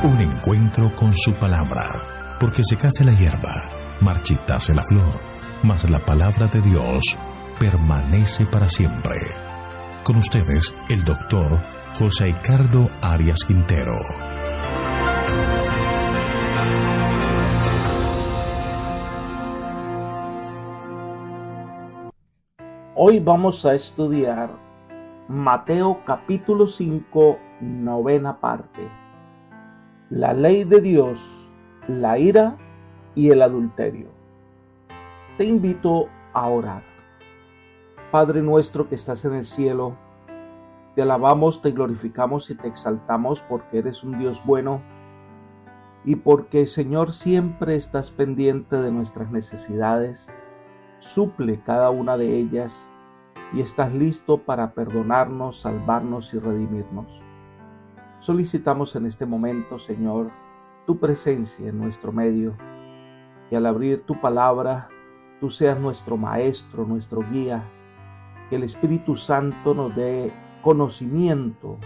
Un encuentro con su palabra, porque secase la hierba, marchitase la flor, mas la palabra de Dios permanece para siempre. Con ustedes, el doctor José Ricardo Arias Quintero. Hoy vamos a estudiar Mateo capítulo 5, novena parte. La ley de Dios, la ira y el adulterio. Te invito a orar. Padre nuestro que estás en el cielo, te alabamos, te glorificamos y te exaltamos porque eres un Dios bueno y porque, Señor, siempre estás pendiente de nuestras necesidades, suple cada una de ellas y estás listo para perdonarnos, salvarnos y redimirnos. Solicitamos en este momento, Señor, tu presencia en nuestro medio, que al abrir tu palabra, tú seas nuestro maestro, nuestro guía, que el Espíritu Santo nos dé conocimiento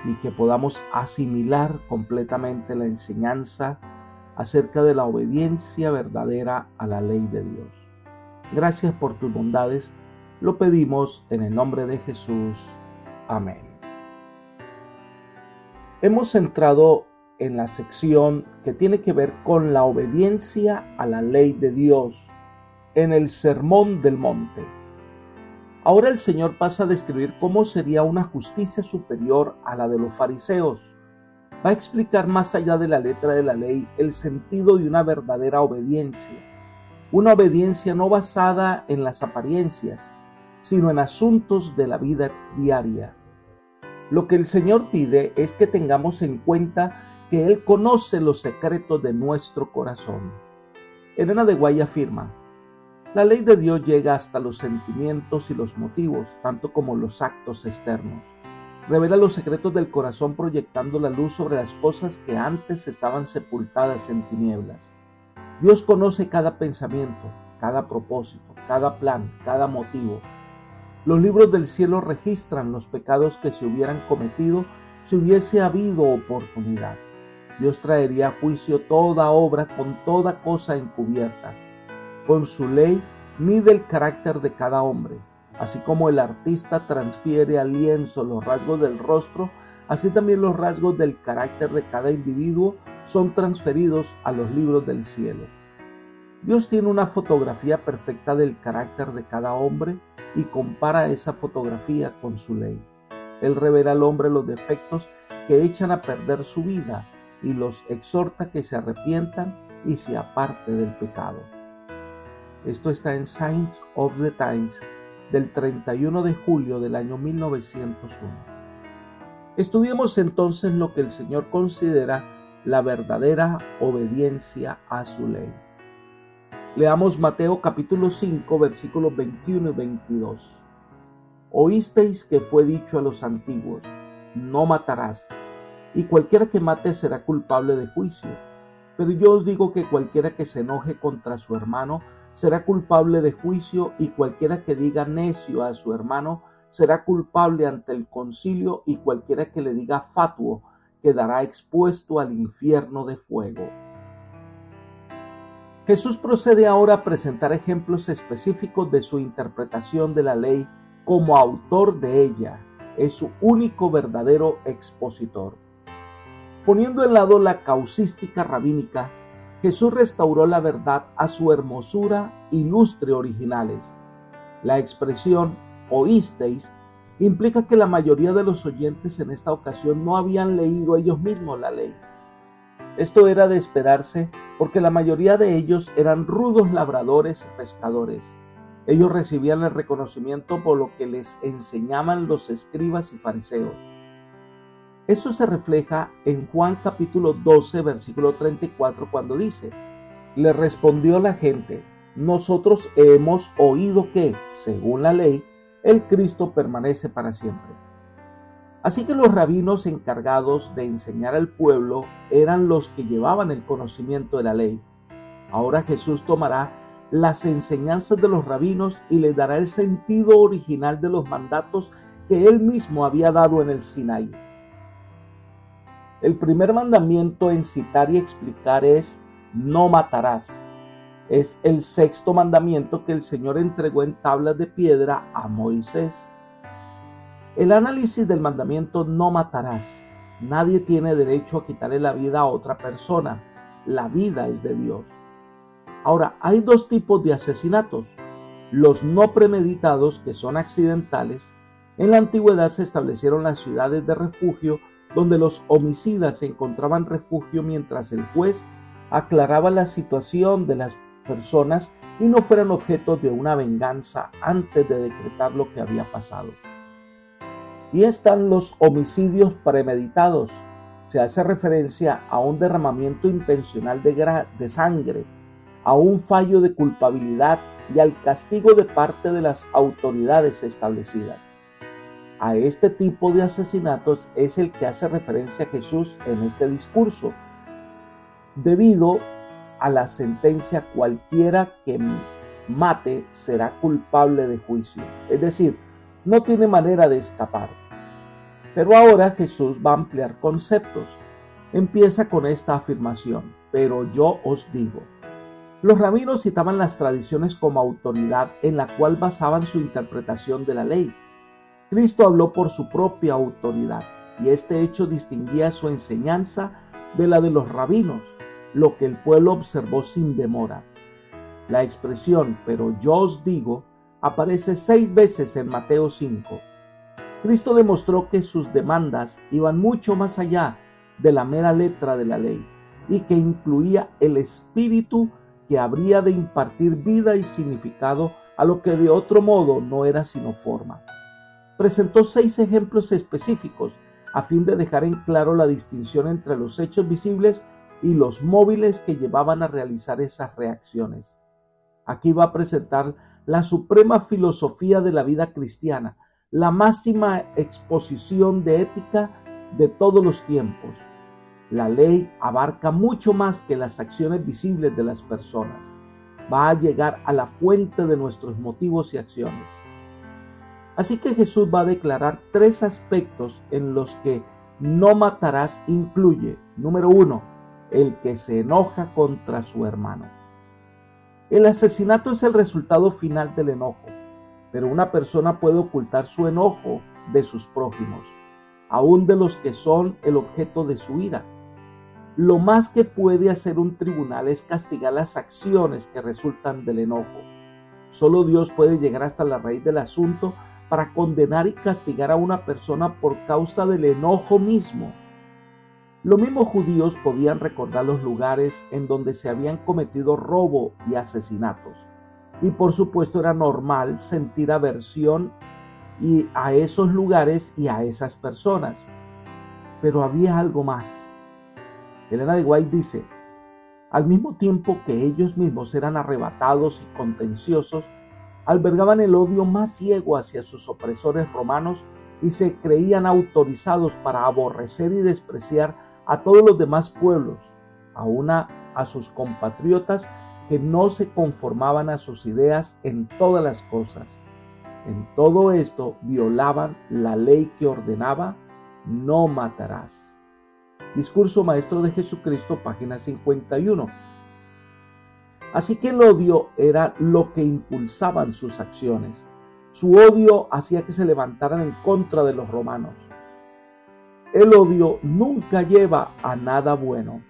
y que podamos asimilar completamente la enseñanza acerca de la obediencia verdadera a la ley de Dios. Gracias por tus bondades, lo pedimos en el nombre de Jesús. Amén. Hemos entrado en la sección que tiene que ver con la obediencia a la ley de Dios en el Sermón del Monte. Ahora el Señor pasa a describir cómo sería una justicia superior a la de los fariseos. Va a explicar más allá de la letra de la ley el sentido de una verdadera obediencia. Una obediencia no basada en las apariencias, sino en asuntos de la vida diaria. Lo que el Señor pide es que tengamos en cuenta que Él conoce los secretos de nuestro corazón. Elena de Guay afirma: la ley de Dios llega hasta los sentimientos y los motivos, tanto como los actos externos. Revela los secretos del corazón proyectando la luz sobre las cosas que antes estaban sepultadas en tinieblas. Dios conoce cada pensamiento, cada propósito, cada plan, cada motivo. Los libros del cielo registran los pecados que se hubieran cometido si hubiese habido oportunidad. Dios traería a juicio toda obra con toda cosa encubierta. Con su ley mide el carácter de cada hombre. Así como el artista transfiere al lienzo los rasgos del rostro, así también los rasgos del carácter de cada individuo son transferidos a los libros del cielo. Dios tiene una fotografía perfecta del carácter de cada hombre y compara esa fotografía con su ley. Él revela al hombre los defectos que echan a perder su vida y los exhorta que se arrepientan y se aparte del pecado. Esto está en Signs of the Times del 31 de julio del año 1901. Estudiemos entonces lo que el Señor considera la verdadera obediencia a su ley. Leamos Mateo capítulo 5, versículos 21 y 22. Oísteis que fue dicho a los antiguos: no matarás, y cualquiera que mate será culpable de juicio. Pero yo os digo que cualquiera que se enoje contra su hermano será culpable de juicio, y cualquiera que diga necio a su hermano será culpable ante el concilio, y cualquiera que le diga fatuo quedará expuesto al infierno de fuego. Jesús procede ahora a presentar ejemplos específicos de su interpretación de la ley como autor de ella. Es su único verdadero expositor. Poniendo de lado la causística rabínica, Jesús restauró la verdad a su hermosura y lustre originales. La expresión oísteis implica que la mayoría de los oyentes en esta ocasión no habían leído ellos mismos la ley. Esto era de esperarse porque la mayoría de ellos eran rudos labradores y pescadores. Ellos recibían el reconocimiento por lo que les enseñaban los escribas y fariseos. Eso se refleja en Juan capítulo 12, versículo 34, cuando dice: le respondió la gente: nosotros hemos oído que, según la ley, el Cristo permanece para siempre. Así que los rabinos encargados de enseñar al pueblo eran los que llevaban el conocimiento de la ley. Ahora Jesús tomará las enseñanzas de los rabinos y les dará el sentido original de los mandatos que él mismo había dado en el Sinaí. El primer mandamiento en citar y explicar es: no matarás. Es el sexto mandamiento que el Señor entregó en tablas de piedra a Moisés. El análisis del mandamiento no matarás. Nadie tiene derecho a quitarle la vida a otra persona. La vida es de Dios. Ahora, hay dos tipos de asesinatos: los no premeditados, que son accidentales. En la antigüedad se establecieron las ciudades de refugio, donde los homicidas encontraban refugio mientras el juez aclaraba la situación de las personas y no fueran objeto de una venganza antes de decretar lo que había pasado. Y están los homicidios premeditados. Se hace referencia a un derramamiento intencional de sangre, a un fallo de culpabilidad y al castigo de parte de las autoridades establecidas. A este tipo de asesinatos es el que hace referencia Jesús en este discurso. Debido a la sentencia, cualquiera que mate será culpable de juicio. Es decir, no tiene manera de escapar. Pero ahora Jesús va a ampliar conceptos. Empieza con esta afirmación: pero yo os digo. Los rabinos citaban las tradiciones como autoridad en la cual basaban su interpretación de la ley. Cristo habló por su propia autoridad, y este hecho distinguía su enseñanza de la de los rabinos, lo que el pueblo observó sin demora. La expresión "pero yo os digo" aparece 6 veces en Mateo 5. Cristo demostró que sus demandas iban mucho más allá de la mera letra de la ley y que incluía el espíritu que habría de impartir vida y significado a lo que de otro modo no era sino forma. Presentó 6 ejemplos específicos a fin de dejar en claro la distinción entre los hechos visibles y los móviles que llevaban a realizar esas reacciones. Aquí va a presentar la suprema filosofía de la vida cristiana, la máxima exposición de ética de todos los tiempos. La ley abarca mucho más que las acciones visibles de las personas. Va a llegar a la fuente de nuestros motivos y acciones. Así que Jesús va a declarar 3 aspectos en los que no matarás incluye. Número 1, el que se enoja contra su hermano. El asesinato es el resultado final del enojo, pero una persona puede ocultar su enojo de sus prójimos, aún de los que son el objeto de su ira. Lo más que puede hacer un tribunal es castigar las acciones que resultan del enojo. Solo Dios puede llegar hasta la raíz del asunto para condenar y castigar a una persona por causa del enojo mismo. Los mismos judíos podían recordar los lugares en donde se habían cometido robo y asesinatos. Y por supuesto era normal sentir aversión a esos lugares y a esas personas. Pero había algo más. Elena de White dice: al mismo tiempo que ellos mismos eran arrebatados y contenciosos, albergaban el odio más ciego hacia sus opresores romanos y se creían autorizados para aborrecer y despreciar a todos los demás pueblos, aún a sus compatriotas que no se conformaban a sus ideas en todas las cosas. En todo esto violaban la ley que ordenaba: no matarás. Discurso Maestro de Jesucristo, página 51. Así que el odio era lo que impulsaban sus acciones. Su odio hacía que se levantaran en contra de los romanos. El odio nunca lleva a nada bueno.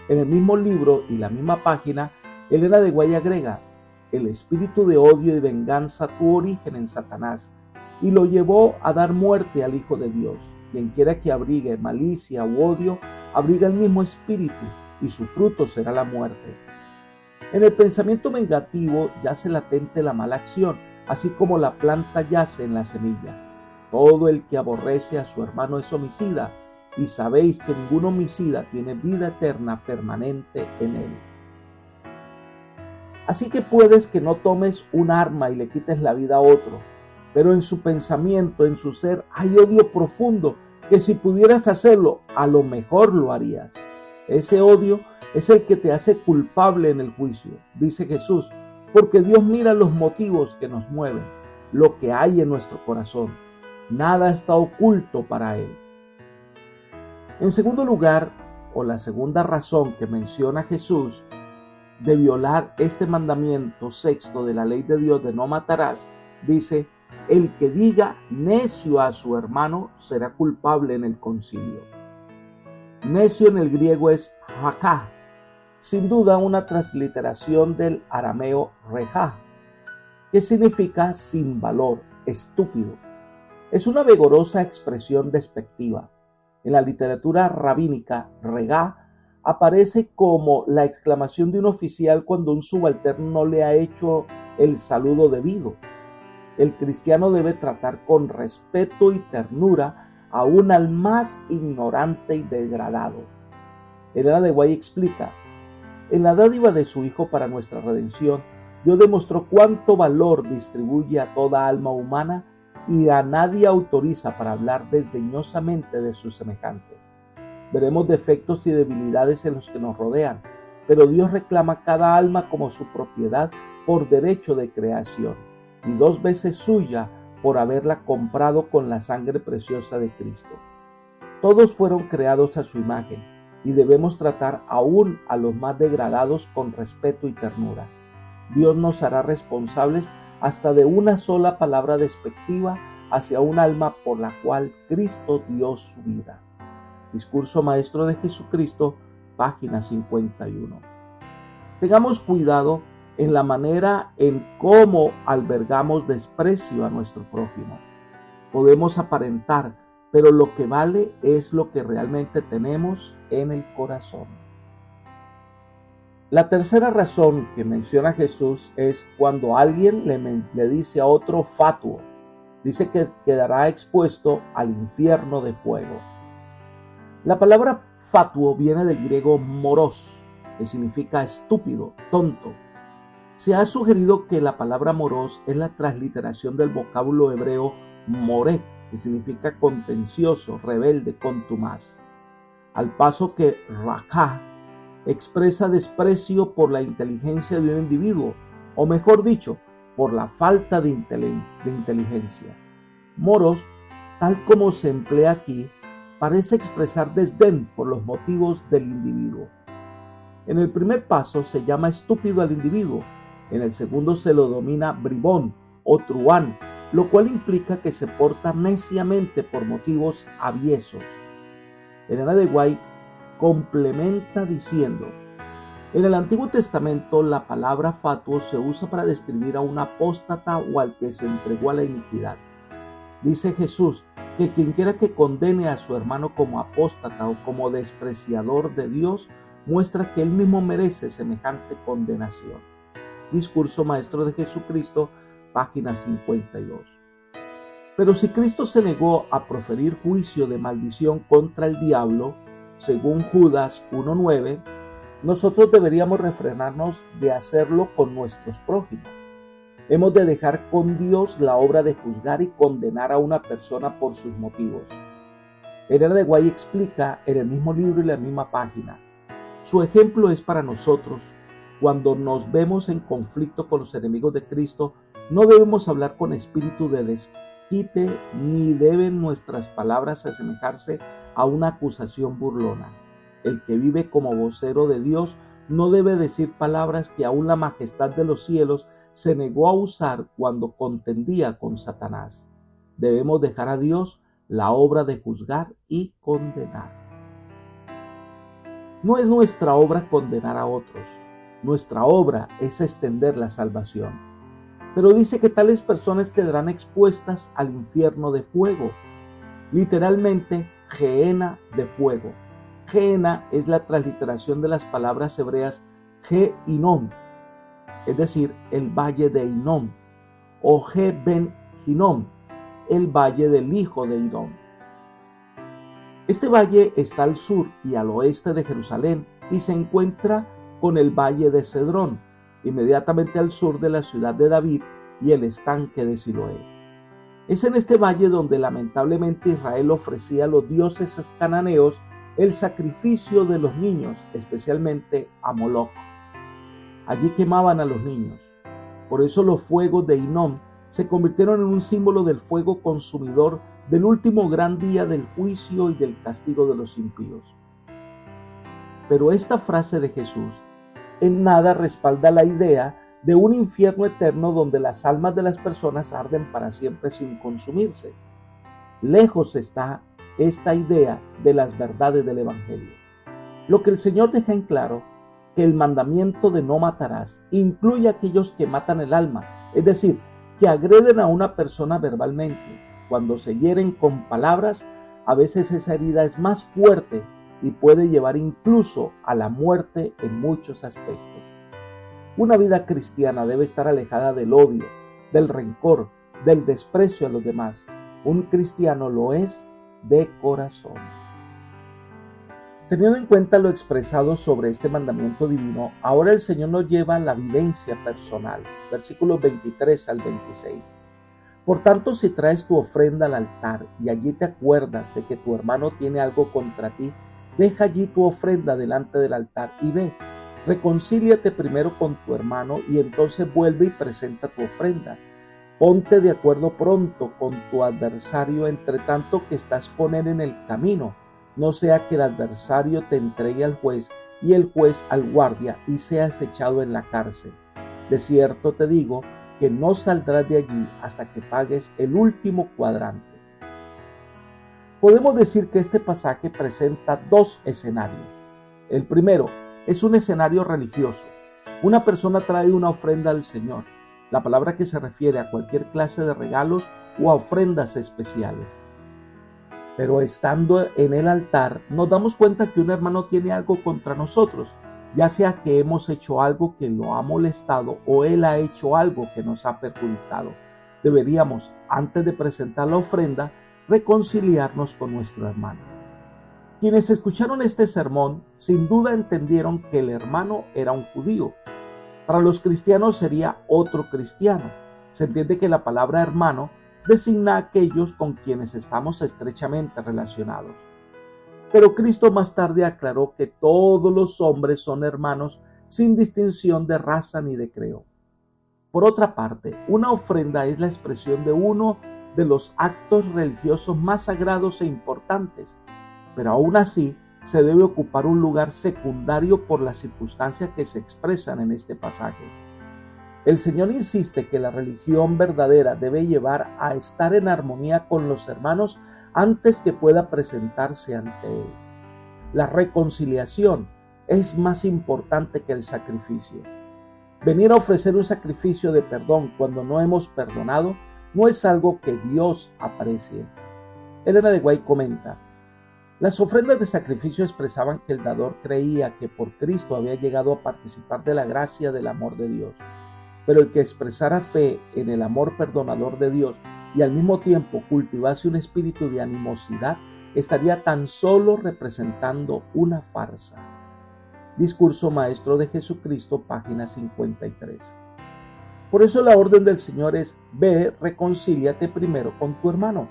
En el mismo libro y la misma página, Elena de White agrega: el espíritu de odio y venganza tuvo origen en Satanás y lo llevó a dar muerte al Hijo de Dios. Quien quiera que abrigue malicia u odio, abriga el mismo espíritu y su fruto será la muerte. En el pensamiento vengativo yace latente la mala acción, así como la planta yace en la semilla. Todo el que aborrece a su hermano es homicida, y sabéis que ningún homicida tiene vida eterna permanente en él. Así que puedes que no tomes un arma y le quites la vida a otro, pero en su pensamiento, en su ser, hay odio profundo que si pudieras hacerlo, a lo mejor lo harías. Ese odio es el que te hace culpable en el juicio, dice Jesús, porque Dios mira los motivos que nos mueven, lo que hay en nuestro corazón. Nada está oculto para Él. En segundo lugar, o la segunda razón que menciona Jesús de violar este mandamiento sexto de la ley de Dios de no matarás, dice: el que diga necio a su hermano será culpable en el concilio. Necio en el griego es raká, sin duda una transliteración del arameo rejá, que significa sin valor, estúpido. Es una vigorosa expresión despectiva. En la literatura rabínica, regá aparece como la exclamación de un oficial cuando un subalterno no le ha hecho el saludo debido. El cristiano debe tratar con respeto y ternura aún al más ignorante y degradado. Elena de White explica: en la dádiva de su Hijo para nuestra redención, Dios demostró cuánto valor distribuye a toda alma humana y a nadie autoriza para hablar desdeñosamente de su semejante. Veremos defectos y debilidades en los que nos rodean, pero Dios reclama cada alma como su propiedad por derecho de creación, y 2 veces suya por haberla comprado con la sangre preciosa de Cristo. Todos fueron creados a su imagen, y debemos tratar aún a los más degradados con respeto y ternura. Dios nos hará responsables hasta de una sola palabra despectiva hacia un alma por la cual Cristo dio su vida. Discurso Maestro de Jesucristo, página 51. Tengamos cuidado en la manera en cómo albergamos desprecio a nuestro prójimo. Podemos aparentar, pero lo que vale es lo que realmente tenemos en el corazón. La tercera razón que menciona Jesús es cuando alguien le dice a otro fatuo. Dice que quedará expuesto al infierno de fuego. La palabra fatuo viene del griego moros, que significa estúpido, tonto. Se ha sugerido que la palabra moros es la transliteración del vocablo hebreo moré, que significa contencioso, rebelde, contumaz. Al paso que raká expresa desprecio por la inteligencia de un individuo, o mejor dicho, por la falta de inteligencia. Moros, tal como se emplea aquí, parece expresar desdén por los motivos del individuo. En el primer paso se llama estúpido al individuo, en el segundo se lo domina bribón o truán, lo cual implica que se porta neciamente por motivos aviesos. Elena de White complementa diciendo: en el Antiguo Testamento la palabra fatuo se usa para describir a un apóstata o al que se entregó a la iniquidad. Dice Jesús que quien quiera que condene a su hermano como apóstata o como despreciador de Dios, muestra que él mismo merece semejante condenación. Discurso Maestro de Jesucristo, página 52. Pero si Cristo se negó a proferir juicio de maldición contra el diablo, según Judas 1:9, nosotros deberíamos refrenarnos de hacerlo con nuestros prójimos. Hemos de dejar con Dios la obra de juzgar y condenar a una persona por sus motivos. Elena de White explica en el mismo libro y la misma página: su ejemplo es para nosotros. Cuando nos vemos en conflicto con los enemigos de Cristo, no debemos hablar con espíritu de desquite, ni deben nuestras palabras asemejarse a una acusación burlona. El que vive como vocero de Dios no debe decir palabras que aún la majestad de los cielos se negó a usar cuando contendía con Satanás. Debemos dejar a Dios la obra de juzgar y condenar. No es nuestra obra condenar a otros. Nuestra obra es extender la salvación. Pero dice que tales personas quedarán expuestas al infierno de fuego. Literalmente, gehenna de fuego. Gehenna es la transliteración de las palabras hebreas Ge-Hinnom, es decir, el valle de Hinnom, o Ge-Ben-Hinnom, el valle del hijo de Hinnom. Este valle está al sur y al oeste de Jerusalén y se encuentra con el valle de Cedrón, inmediatamente al sur de la ciudad de David y el estanque de Siloé. Es en este valle donde lamentablemente Israel ofrecía a los dioses cananeos el sacrificio de los niños, especialmente a Moloc. Allí quemaban a los niños. Por eso los fuegos de Hinnom se convirtieron en un símbolo del fuego consumidor del último gran día del juicio y del castigo de los impíos. Pero esta frase de Jesús en nada respalda la idea de un infierno eterno donde las almas de las personas arden para siempre sin consumirse. Lejos está esta idea de las verdades del Evangelio. Lo que el Señor deja en claro, que el mandamiento de no matarás incluye a aquellos que matan el alma, es decir, que agreden a una persona verbalmente. Cuando se hieren con palabras, a veces esa herida es más fuerte y puede llevar incluso a la muerte en muchos aspectos. Una vida cristiana debe estar alejada del odio, del rencor, del desprecio a los demás. Un cristiano lo es de corazón. Teniendo en cuenta lo expresado sobre este mandamiento divino, ahora el Señor nos lleva a la vivencia personal. Versículos 23 al 26. Por tanto, si traes tu ofrenda al altar y allí te acuerdas de que tu hermano tiene algo contra ti, deja allí tu ofrenda delante del altar y ve. Reconcíliate primero con tu hermano y entonces vuelve y presenta tu ofrenda. Ponte de acuerdo pronto con tu adversario entre tanto que estás con él en el camino. No sea que el adversario te entregue al juez y el juez al guardia y seas echado en la cárcel. De cierto te digo que no saldrás de allí hasta que pagues el último cuadrante. Podemos decir que este pasaje presenta dos escenarios. El primero es un escenario religioso. Una persona trae una ofrenda al Señor, la palabra que se refiere a cualquier clase de regalos o a ofrendas especiales. Pero estando en el altar, nos damos cuenta que un hermano tiene algo contra nosotros, ya sea que hemos hecho algo que lo ha molestado o él ha hecho algo que nos ha perjudicado. Deberíamos, antes de presentar la ofrenda, reconciliarnos con nuestro hermano. Quienes escucharon este sermón, sin duda entendieron que el hermano era un judío. Para los cristianos sería otro cristiano. Se entiende que la palabra hermano designa a aquellos con quienes estamos estrechamente relacionados. Pero Cristo más tarde aclaró que todos los hombres son hermanos sin distinción de raza ni de credo. Por otra parte, una ofrenda es la expresión de uno de los actos religiosos más sagrados e importantes, pero aún así se debe ocupar un lugar secundario por las circunstancias que se expresan en este pasaje. El Señor insiste que la religión verdadera debe llevar a estar en armonía con los hermanos antes que pueda presentarse ante Él. La reconciliación es más importante que el sacrificio. Venir a ofrecer un sacrificio de perdón cuando no hemos perdonado no es algo que Dios aprecie. Elena de White comenta: las ofrendas de sacrificio expresaban que el dador creía que por Cristo había llegado a participar de la gracia del amor de Dios. Pero el que expresara fe en el amor perdonador de Dios y al mismo tiempo cultivase un espíritu de animosidad, estaría tan solo representando una farsa. Discurso Maestro de Jesucristo, página 53. Por eso la orden del Señor es: ve, reconcíliate primero con tu hermano.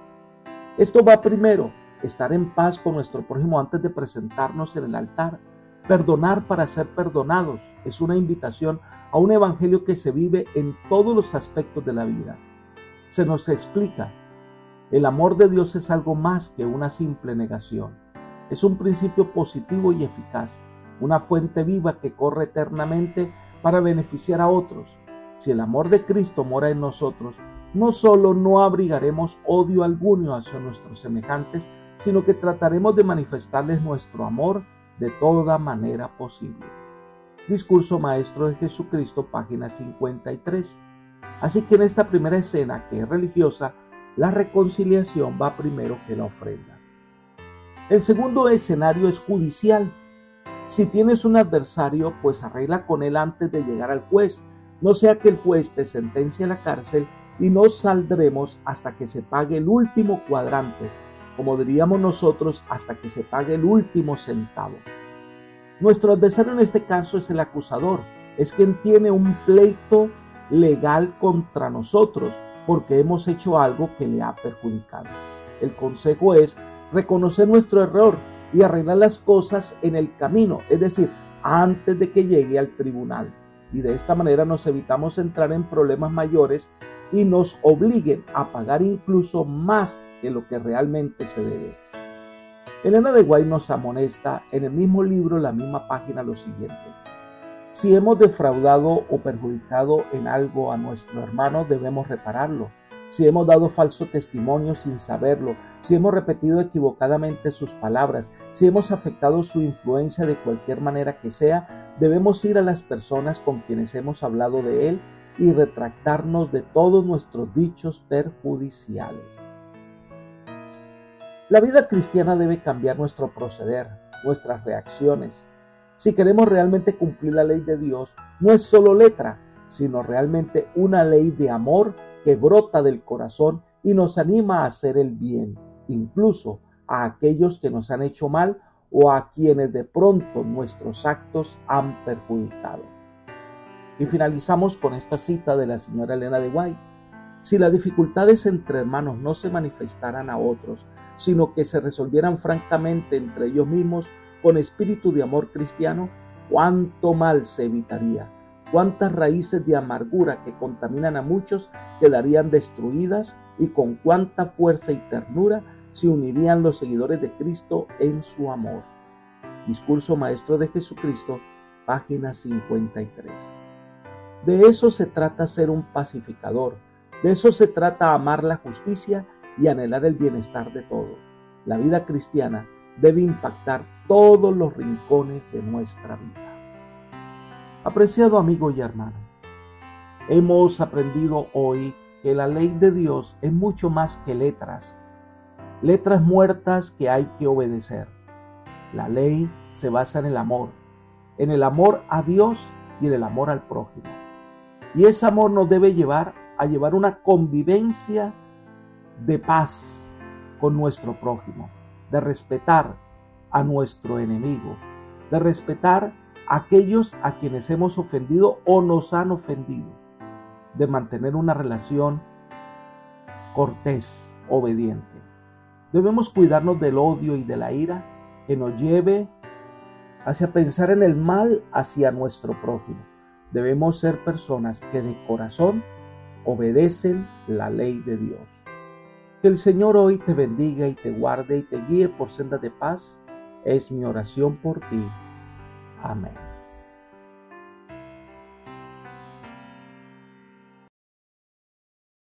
Esto va primero, estar en paz con nuestro prójimo antes de presentarnos en el altar. Perdonar para ser perdonados es una invitación a un evangelio que se vive en todos los aspectos de la vida. Se nos explica: el amor de Dios es algo más que una simple negación. Es un principio positivo y eficaz, una fuente viva que corre eternamente para beneficiar a otros. Si el amor de Cristo mora en nosotros, no solo no abrigaremos odio alguno hacia nuestros semejantes, sino que trataremos de manifestarles nuestro amor de toda manera posible. Discurso Maestro de Jesucristo, página 53. Así que en esta primera escena, que es religiosa, la reconciliación va primero que la ofrenda. El segundo escenario es judicial. Si tienes un adversario, pues arregla con él antes de llegar al juez, no sea que el juez te sentencie a la cárcel y no saldremos hasta que se pague el último cuadrante, como diríamos nosotros, hasta que se pague el último centavo. Nuestro adversario en este caso es el acusador, es quien tiene un pleito legal contra nosotros porque hemos hecho algo que le ha perjudicado. El consejo es reconocer nuestro error y arreglar las cosas en el camino, es decir, antes de que llegue al tribunal. Y de esta manera nos evitamos entrar en problemas mayores y nos obliguen a pagar incluso más que lo que realmente se debe. Elena de White nos amonesta en el mismo libro, la misma página, lo siguiente: si hemos defraudado o perjudicado en algo a nuestro hermano, debemos repararlo. Si hemos dado falso testimonio sin saberlo, si hemos repetido equivocadamente sus palabras, si hemos afectado su influencia de cualquier manera que sea, debemos ir a las personas con quienes hemos hablado de él y retractarnos de todos nuestros dichos perjudiciales. La vida cristiana debe cambiar nuestro proceder, nuestras reacciones. Si queremos realmente cumplir la ley de Dios, no es solo letra, sino realmente una ley de amor que brota del corazón y nos anima a hacer el bien, incluso a aquellos que nos han hecho mal o a quienes de pronto nuestros actos han perjudicado. Y finalizamos con esta cita de la señora Elena de White: si las dificultades entre hermanos no se manifestaran a otros, sino que se resolvieran francamente entre ellos mismos con espíritu de amor cristiano, cuánto mal se evitaría. Cuántas raíces de amargura que contaminan a muchos quedarían destruidas y con cuánta fuerza y ternura se unirían los seguidores de Cristo en su amor. Discurso Maestro de Jesucristo, página 53. De eso se trata ser un pacificador, de eso se trata amar la justicia y anhelar el bienestar de todos. La vida cristiana debe impactar todos los rincones de nuestra vida. Apreciado amigo y hermano, hemos aprendido hoy que la ley de Dios es mucho más que letras muertas que hay que obedecer. La ley se basa en el amor a Dios y en el amor al prójimo. Y ese amor nos debe llevar a llevar una convivencia de paz con nuestro prójimo, de respetar a nuestro enemigo, de respetar a aquellos a quienes hemos ofendido o nos han ofendido, de mantener una relación cortés, obediente. Debemos cuidarnos del odio y de la ira que nos lleve hacia pensar en el mal hacia nuestro prójimo. Debemos ser personas que de corazón obedecen la ley de Dios. Que el Señor hoy te bendiga y te guarde y te guíe por sendas de paz. Es mi oración por ti. Amén.